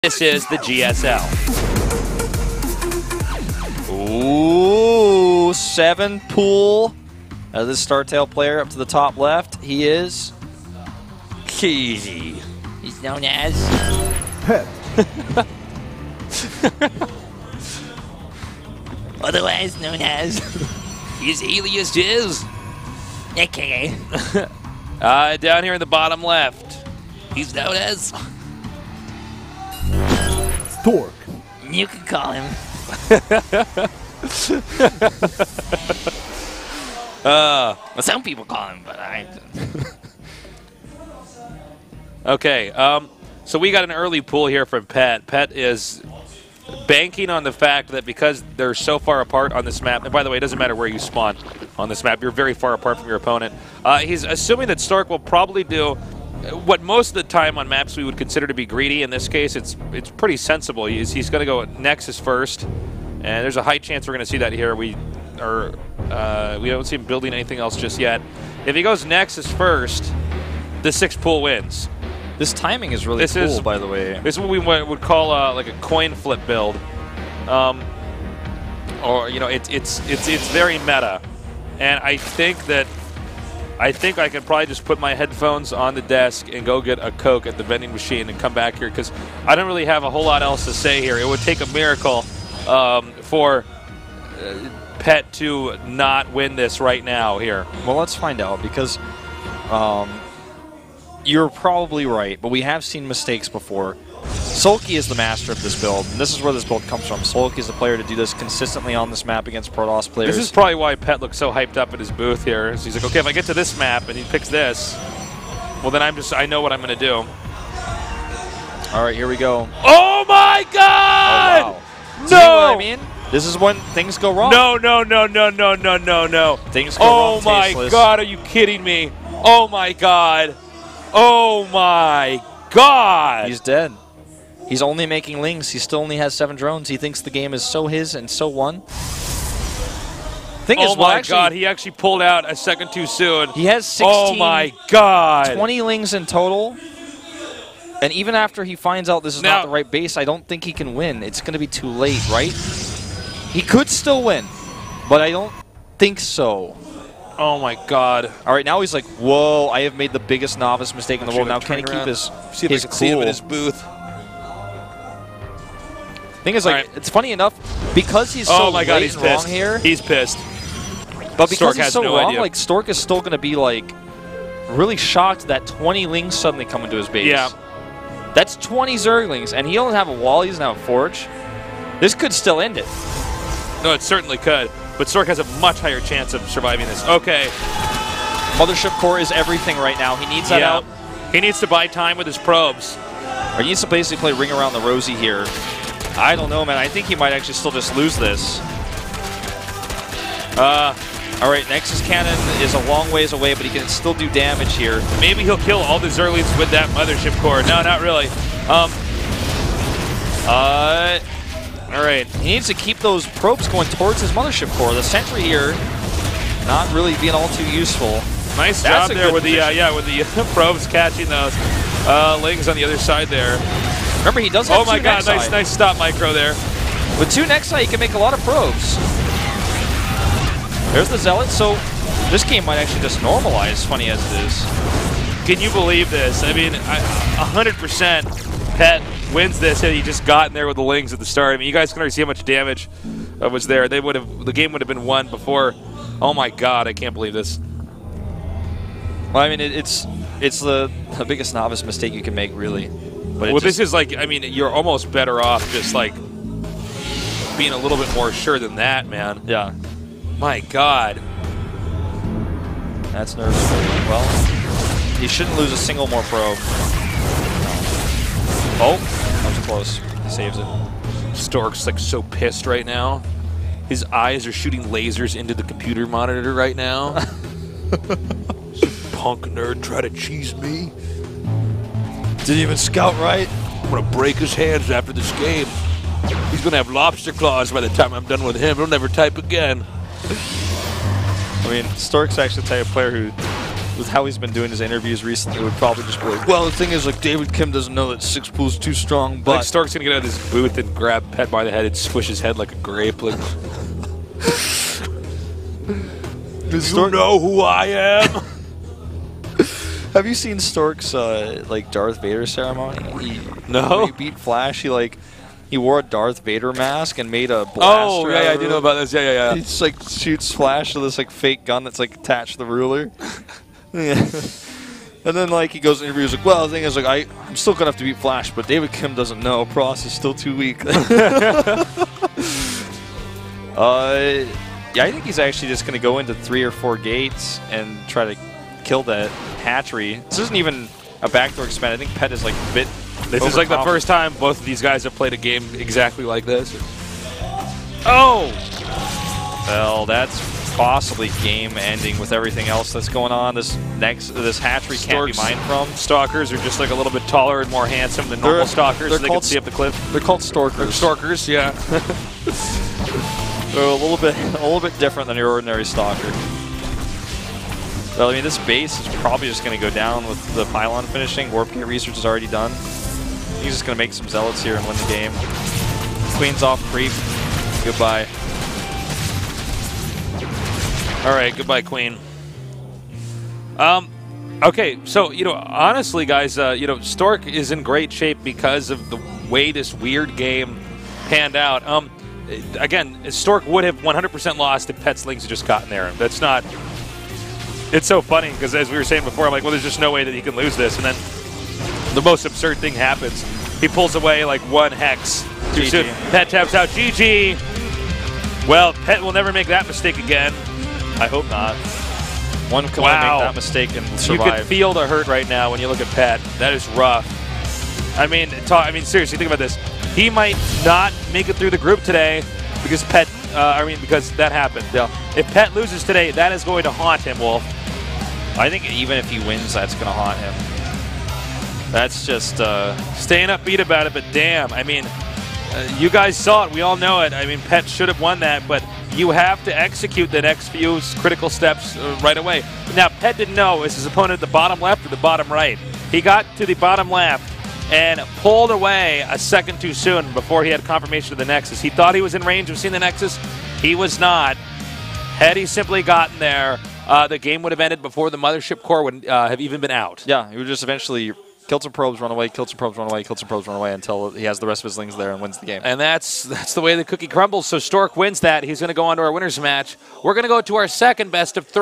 This is the GSL. Ooh, 7 pool. This StarTale player up to the top left. He is Key. He's known as Pet. otherwise known as his alias is AKA. Down here in the bottom left. He's known as Stork. you can call him. Well, some people call him, but I. Okay, so we got an early pull here from Pet. Pet is banking on the fact that because they're so far apart on this map, and by the way, it doesn't matter where you spawn on this map, you're very far apart from your opponent. He's assuming that Stork will probably do what most of the time on maps we would consider to be greedy. In this case, it's pretty sensible. He's going to go Nexus first, and there's a high chance we're going to see that here. We don't see him building anything else just yet. If he goes Nexus first, the 6 pool wins. This timing is really cool, by the way. This is what we would call like a coin flip build, or it's very meta, and I think I could probably just put my headphones on the desk and go get a Coke at the vending machine and come back here because I don't really have a whole lot else to say here. It would take a miracle for Pet to not win this right now here. Well, let's find out because you're probably right, but we have seen mistakes before. Sulky is the master of this build, and this is where this build comes from. Sulky is the player to do this consistently on this map against Protoss players. This is probably why Pet looks so hyped up at his booth here. So he's like, okay, if I get to this map and he picks this, well then I know what I'm going to do. All right, here we go. Oh my God! Oh, wow. No! See what I mean? This is when things go wrong. No. Things go wrong. Oh my God, are you kidding me? Oh my God. Oh my God. He's dead. He's only making lings. He still only has 7 drones. He thinks the game is so his and so won. Oh my God, he actually pulled out a second too soon. He has 16, oh my God. 20 lings in total. And even after he finds out this is not the right base, I don't think he can win. It's going to be too late, right? He could still win, but I don't think so. Oh my God. All right, now he's like, whoa, I have made the biggest novice mistake in the world. Now can he keep his cool? See him in his booth. Thing is, like, it's funny enough, because he's so late and wrong here. He's pissed. But because he's so wrong, like, Stork is still going to be, like, really shocked that 20 lings suddenly come into his base. Yeah. That's 20 Zerglings, and he doesn't have a wall, he doesn't have a forge. This could still end it. No, it certainly could. But Stork has a much higher chance of surviving this. Okay. Mothership core is everything right now. He needs that out. He needs to buy time with his probes. Or he needs to basically play Ring Around the Rosie here. I don't know, man. I think he might actually still just lose this. All right, Nexus Cannon is a long ways away, but he can still do damage here. Maybe he'll kill all the Zerglings with that Mothership core. No, not really. All right, he needs to keep those probes going towards his Mothership core. The sentry here, not really being all too useful. Nice job there with the with the probes catching those lings on the other side there. Remember, he does have 2 Oh my God, Nexi. nice stop micro there. With 2 Nexi, he can make a lot of probes. There's the Zealot, so this game might actually just normalize, funny as it is. Can you believe this? I mean, 100% Pet wins this had he just gotten there with the lings at the start. I mean, you guys can already see how much damage was there. The game would have been won before. Oh my God, I can't believe this. Well, I mean, it's the biggest novice mistake you can make, really. But well, this is like, I mean, you're almost better off just like being a little bit more sure than that, man. Yeah. My God. That's nervous. Well, he shouldn't lose a single more probe. Oh, that was close. He saves it. Stork's like so pissed right now. His eyes are shooting lasers into the computer monitor right now. Punk nerd try to cheese me. Didn't even scout right. I'm gonna break his hands after this game. He's gonna have lobster claws by the time I'm done with him. He'll never type again. I mean, Stork's actually the type of player who with how he's been doing his interviews recently, would probably just be like, well, the thing is, like, David Kim doesn't know that 6 pool's too strong, but... Like Stork's going to get out of his booth and grab Pet by the head and squish his head like a grape. Like, you know who I am? Have you seen Stork's, like, Darth Vader ceremony? No. He beat Flash, he wore a Darth Vader mask and made a blaster. Oh, yeah, I out do of know it. about this. Yeah. He just, like, shoots Flash with this, like, fake gun that's, like, attached to the ruler. Yeah. And then, like, he goes in interviews like, well, the thing is, like, I'm still going to have to beat Flash, but David Kim doesn't know. Pross is still too weak. Yeah, I think he's actually just going to go into 3 or 4 gates and try to kill that hatchery. This isn't even a backdoor expand. I think Pet is, like, a bit... This is like the first time both of these guys have played a game exactly like this. Oh! Well, that's possibly game ending with everything else that's going on. This hatchery can't be mined from. Stalkers are just like a little bit taller and more handsome than normal stalkers, so they can see up the cliff. They're called Storkers. Storkers, yeah. They're a little bit different than your ordinary stalker. Well, I mean, this base is probably just going to go down with the pylon finishing. Warp Gate research is already done. He's just going to make some zealots here and win the game. Queen's off creep. Goodbye. All right, goodbye, Queen. Okay, so, honestly, guys, Stork is in great shape because of the way this weird game panned out. Again, Stork would have 100% lost if Pet Slings had just gotten there. That's not... It's so funny, because as we were saying before, I'm like, well, there's just no way that he can lose this. And then the most absurd thing happens. He pulls away, like, 1 hex too soon. Pet taps out. GG! Well, Pet will never make that mistake again. I hope not. One can only make that mistake and survive. You can feel the hurt right now when you look at Pet. That is rough. I mean, seriously, think about this. He might not make it through the group today because because that happened. Yeah. If Pet loses today, that is going to haunt him, Wolf. I think even if he wins, that's going to haunt him. That's just... Staying upbeat about it, but damn, I mean, you guys saw it. We all know it. I mean, Pet should have won that, but you have to execute the next few critical steps right away. Now, Pet didn't know, is his opponent at the bottom left or the bottom right? He got to the bottom left and pulled away a second too soon before he had confirmation of the Nexus. He thought he was in range of seeing the Nexus. He was not. Had he simply gotten there, the game would have ended before the Mothership Core would have even been out. Yeah, he would just eventually kill some probes, run away, kill some probes, run away, kill some probes, run away until he has the rest of his lings there and wins the game. And that's the way the cookie crumbles. So Stork wins that. He's going to go on to our winner's match. We're going to go to our second best of 3.